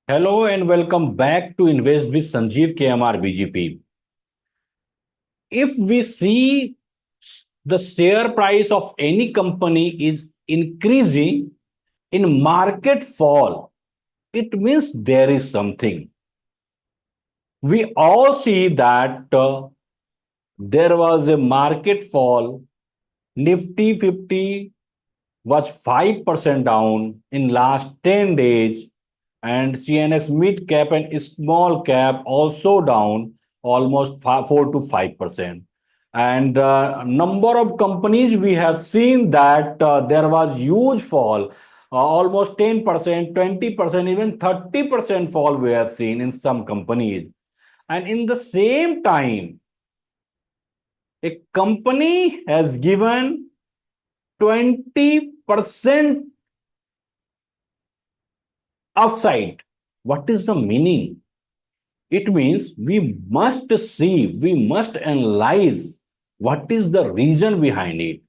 Hello and welcome back to Invest with Sanjeev KMR BGP. If we see the share price of any company is increasing in market fall, it means there is something. We all see that there was a market fall. Nifty 50 was 5% down in last 10 days, and CNX mid cap and small cap also down almost 4 to 5%. And number of companies we have seen that there was huge fall, almost 10%, 20%, even 30% fall we have seen in some companies. And in the same time, a company has given 20% upside. What is the meaning? It means we must see, we must analyze what is the reason behind it.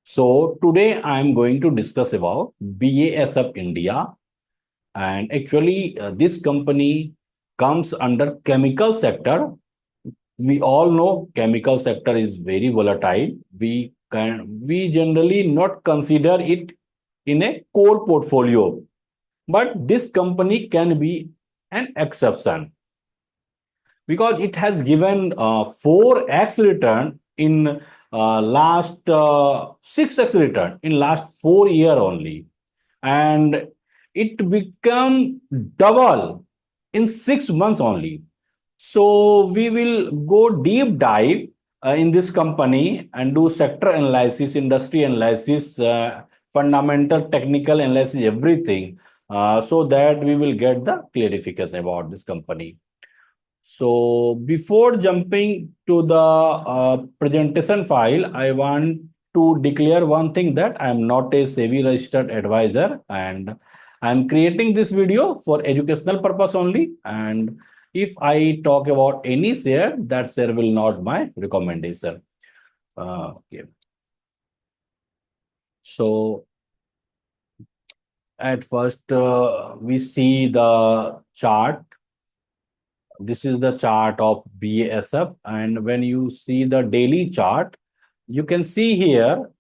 So today I am going to discuss about BASF India. And actually, this company comes under chemical sector. We all know chemical sector is very volatile. We generally not consider it in a core portfolio, but this company can be an exception because it has given 4x return in last 6x return in last 4 year only, and it become double in 6 months only. So we will go deep dive in this company and do sector analysis, industry analysis, fundamental technical analysis, everything, so that we will get the clarification about this company. So before jumping to the presentation file, I want to declare one thing, that I am not a SEBI registered advisor, and I am creating this video for educational purpose only. And if I talk about any share, that share will not my recommendation. Okay. So at first, we see the chart. This is the chart of BASF, and when you see the daily chart, you can see here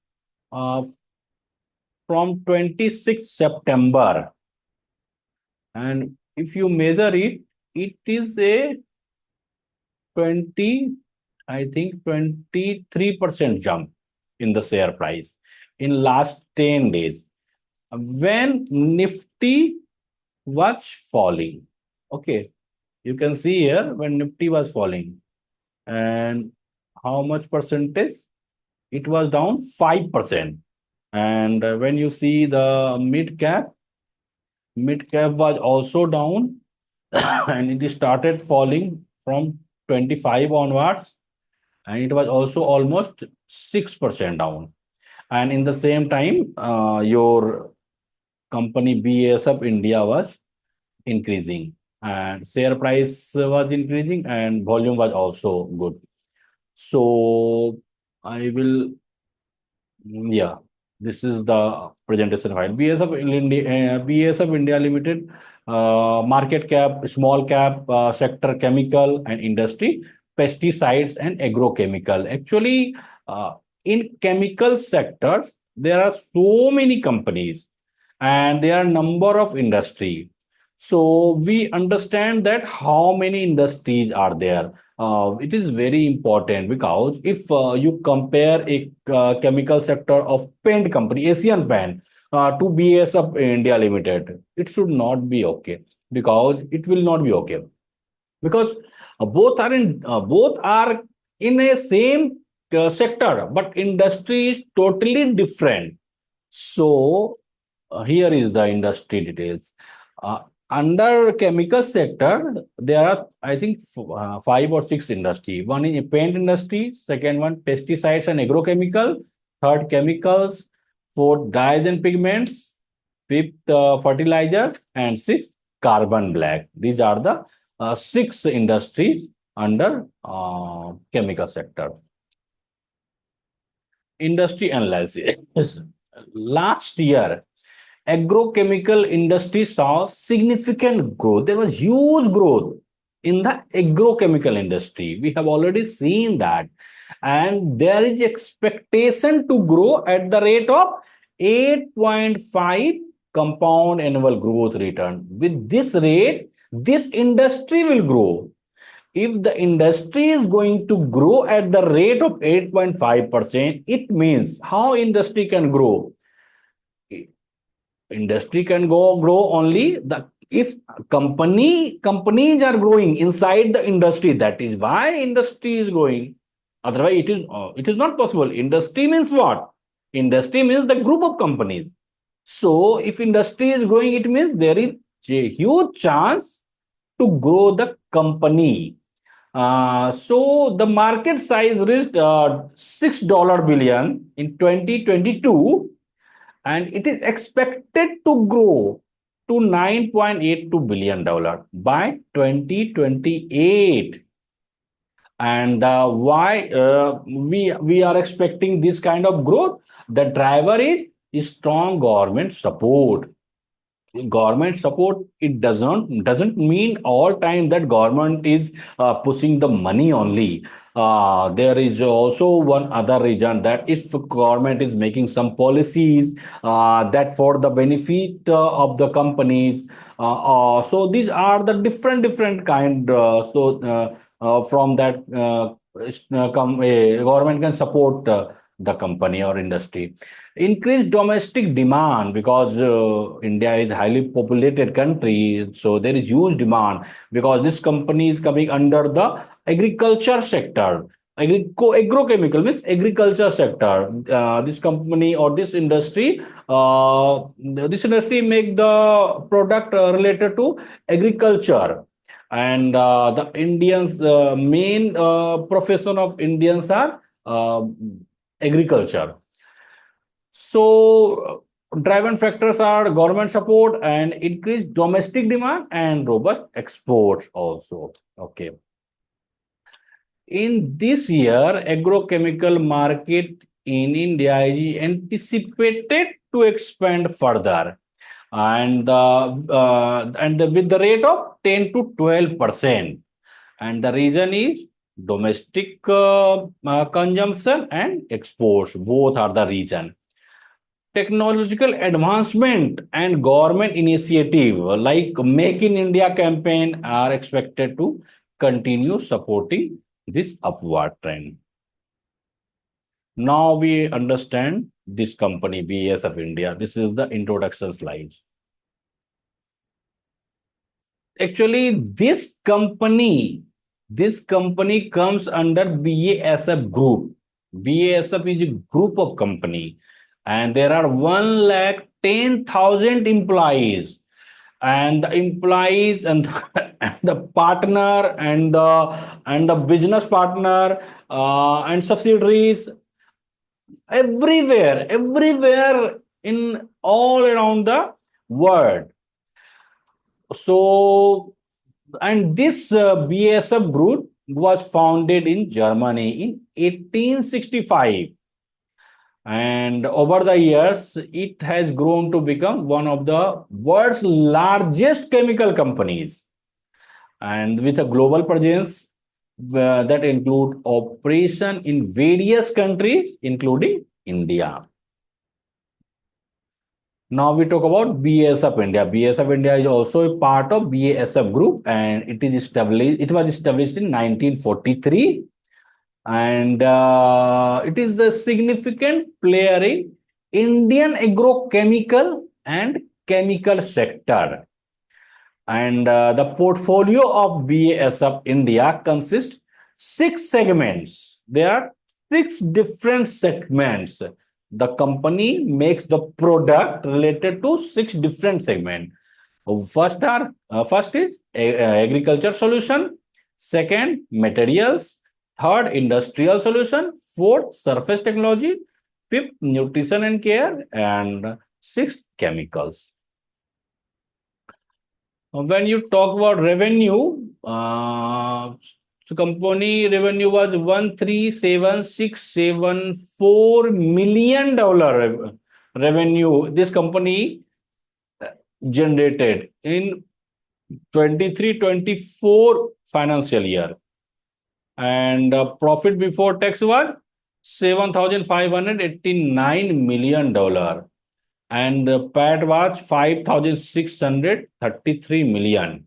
uh, from 26th September, and if you measure it, it is a 20, I think 23% jump in the share price in last 10 days when Nifty was falling. Okay, you can see here when Nifty was falling, and how much percentage? It was down 5%. And when you see the mid cap was also down and it started falling from 25 onwards, and it was also almost 6% down. And in the same time, your company BASF India was increasing, and share price was increasing, and volume was also good. So I will, yeah, this is the presentation file. BASF India Limited, market cap, small cap, sector chemical and industry, pesticides and agrochemical. Actually, in chemical sectors, there are so many companies and there are number of industry. So we understand that how many industries are there. It is very important because if you compare a chemical sector of paint company, Asian Paint, to BASF India Limited, it should not be okay, because it will not be okay, because both are in a same sector, but industry is totally different. So here is the industry details. Uh, Under chemical sector, there are, I think, 5 or 6 industry. One is paint industry, second one pesticides and agrochemical, third chemicals, fourth dyes and pigments, fifth fertilizers, and sixth carbon black. These are the 6 industries under chemical sector. Industry analysis. Last year, agrochemical industry saw significant growth. There was huge growth in the agrochemical industry. We have already seen that. And there is expectation to grow at the rate of 8.5 compound annual growth return. With this rate, this industry will grow. If the industry is going to grow at the rate of 8.5%, it means how industry can grow? Industry can grow only the if companies are growing inside the industry. That is why industry is growing. Otherwise it is not possible. Industry means what? Industry means the group of companies. So if industry is growing, it means there is a huge chance to grow the company. So the market size reached $6 billion in 2022, and it is expected to grow to $9.82 billion by 2028. And why we are expecting this kind of growth? The driver is strong government support. Government support, it doesn't mean all time that government is pushing the money only. There is also one other reason, that if government is making some policies that for the benefit of the companies. So these are the different kind. From that government can support the company or industry. Increased domestic demand, because India is a highly populated country, so there is huge demand, because this company is coming under the agriculture sector. Agrochemical means agriculture sector. This company or this industry make the product related to agriculture. And the Indians, main profession of Indians are agriculture. So driving factors are government support and increased domestic demand and robust exports also. Okay. In this year, agrochemical market in India is anticipated to expand further, and with the rate of 10 to 12%. And the reason is domestic consumption and exports, both are the reason. Technological advancement and government initiative like Make in India campaign are expected to continue supporting this upward trend. Now we understand this company, BASF India. This is the introduction slides. Actually, this company comes under BASF group. BASF is a group of company, and there are 1,10,000 employees. And the employees and the partner and the business partner and subsidiaries everywhere in all around the world. So, and this BASF group was founded in Germany in 1865. And over the years, it has grown to become one of the world's largest chemical companies, and with a global presence that include operation in various countries, including India. Now we talk about BASF India. BASF India is also a part of BASF Group, and it was established in 1943. And it is the significant player in Indian agrochemical and chemical sector. And the portfolio of BASF India consists 6 segments. There are 6 different segments. The company makes the product related to 6 different segments. First is agriculture solution. Second, materials. Third, industrial solution. Fourth, surface technology. Fifth, nutrition and care. And sixth, chemicals. When you talk about revenue, so company revenue was $137,674 million revenue. This company generated in 23-24 financial year, and profit before tax was $7,589 million, and PAT was 5,633 million.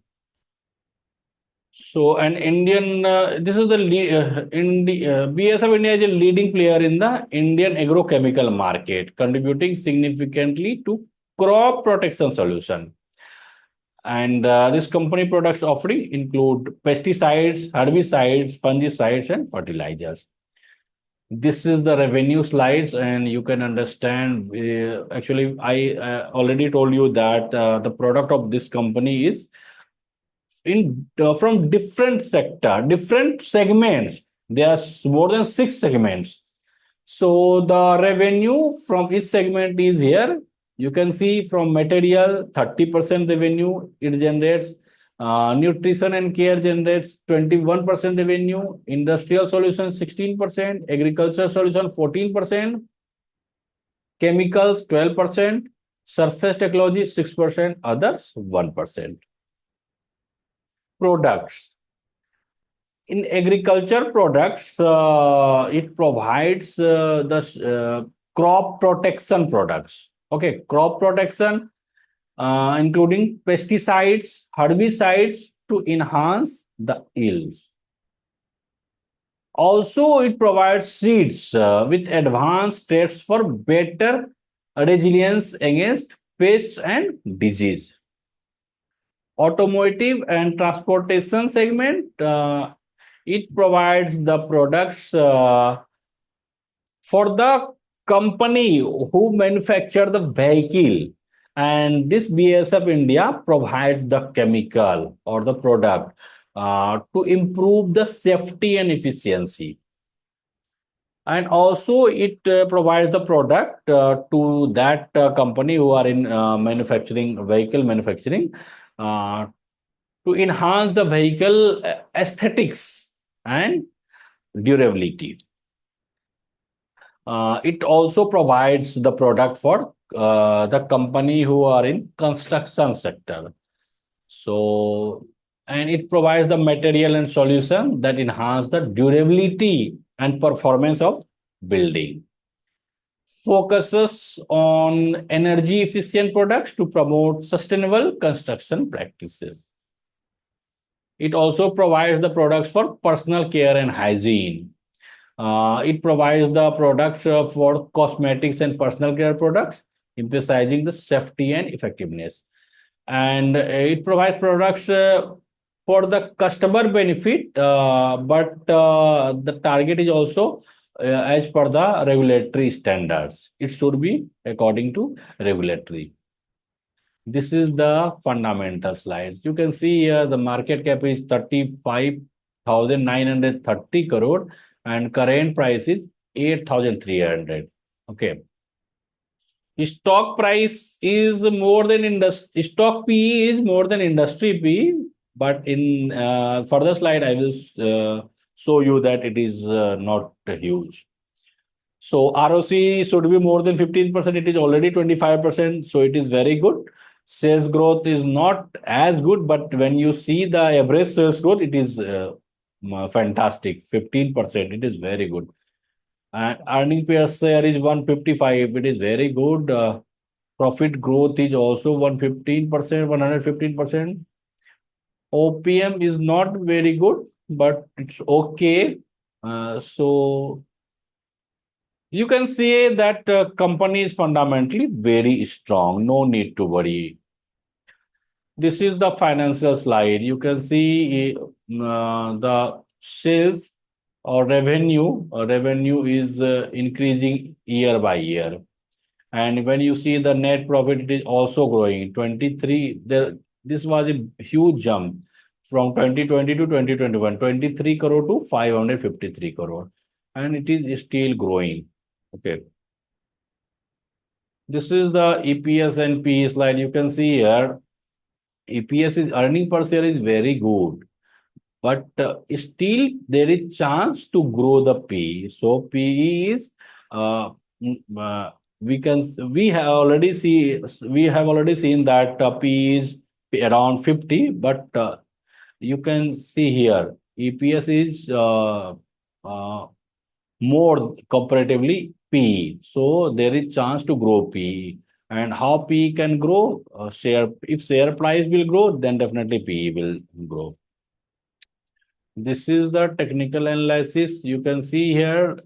So, an Indian, this is the BASF India is a leading player in the Indian agrochemical market, contributing significantly to crop protection solution. And this company products offering include pesticides, herbicides, fungicides, and fertilizers. This is the revenue slides, and you can understand. Actually, I already told you that the product of this company is in from different sector, different segments. There are more than six segments. So the revenue from each segment is here. You can see from material, 30% revenue it generates. Nutrition and care generates 21% revenue. Industrial solutions 16%. Agriculture solution 14%. Chemicals 12%. Surface technology 6%. Others 1%. Products. In agriculture products, it provides the crop protection products. Okay, crop protection, including pesticides, herbicides to enhance the yields. Also, it provides seeds with advanced traits for better resilience against pests and disease. Automotive and transportation segment, it provides the products for the company who manufacture the vehicle, and this BASF India provides the chemical or the product to improve the safety and efficiency. And also it provides the product to that company who are in manufacturing, vehicle manufacturing, uh, to enhance the vehicle aesthetics and durability. It also provides the product for the company who are in construction sector. So, and it provides the material and solution that enhance the durability and performance of building. Focuses on energy efficient products to promote sustainable construction practices. It also provides the products for personal care and hygiene. It provides the products for cosmetics and personal care products, emphasizing the safety and effectiveness. And it provides products for the customer benefit, but the target is also as per the regulatory standards. It should be according to regulatory. This is the fundamental slides. You can see here the market cap is 35,930 crore and current price is 8,300. Okay. Stock price is more than industry. Stock PE is more than industry PE, but in further slide I will show you that it is not huge. So ROC should be more than 15%. It is already 25%. So it is very good. Sales growth is not as good, but when you see the average sales growth, it is fantastic. 15%. It is very good. And earning per share is 155. It is very good. Profit growth is also 115%, 115%. OPM is not very good, but it's okay. So you can say that company is fundamentally very strong. No need to worry. This is the financial slide. You can see the sales or revenue. Revenue is increasing year by year. And when you see the net profit, it is also growing. 23, this was a huge jump from 2020 to 2021, 23 crore to 553 crore. And it is still growing. Okay. This is the EPS and P slide. You can see here, EPS is earning per share is very good, but still there is chance to grow the P. So PE is we have already seen that P is around 50, but you can see here EPS is uh, more comparatively P. So there is chance to grow P. And how P can grow? Share If share price will grow, then definitely P will grow. This is the technical analysis. You can see here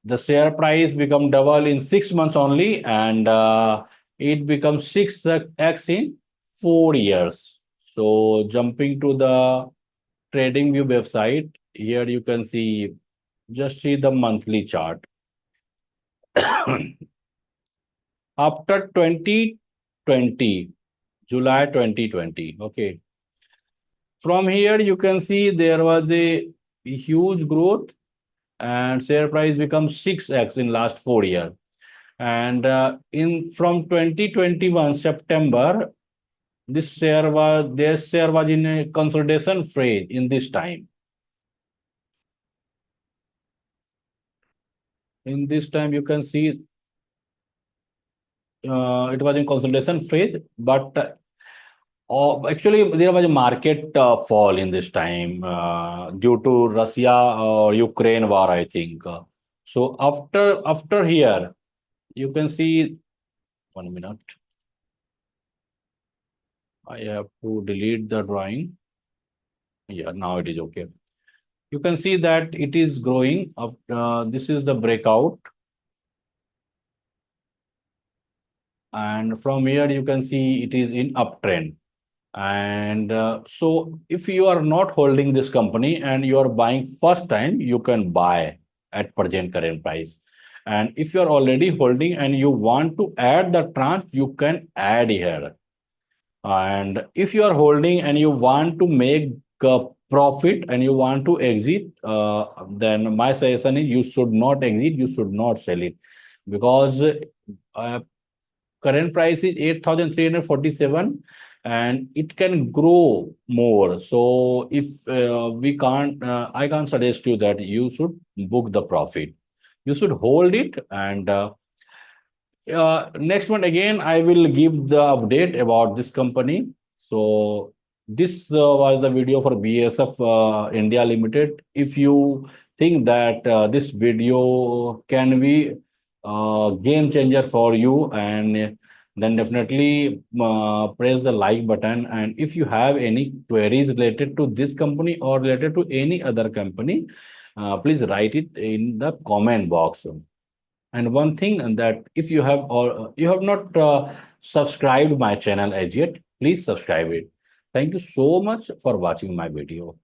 the share price become double in 6 months only, and it becomes 6x in 4 years. So jumping to the trading view website, here you can see, just see the monthly chart. After 2020, July 2020, okay. From here you can see there was a huge growth, and share price becomes 6x in last 4 years. And in from 2021 September, this share was in a consolidation phase in this time. In this time, you can see it was in consolidation phase, but actually there was a market fall in this time due to Russia or Ukraine war, I think. So after here, you can see, 1 minute. I have to delete the drawing. Yeah, now it is okay. You can see that it is growing. This is the breakout. And from here, you can see it is in uptrend. And so if you are not holding this company and you are buying first time, you can buy at present current price. And if you are already holding and you want to add the tranche, you can add here. And if you are holding and you want to make a profit and you want to exit, then my suggestion is you should not exit, you should not sell it, because current price is 8,347 and it can grow more. So if I can't suggest you that you should book the profit. You should hold it, and next one again, I will give the update about this company. So this was the video for BASF India Limited. If you think that this video can be game changer for you, and then definitely press the like button. And if you have any queries related to this company or related to any other company, please write it in the comment box. And one thing, and that if you have, or you have not subscribed my channel as yet, please subscribe it. Thank you so much for watching my video.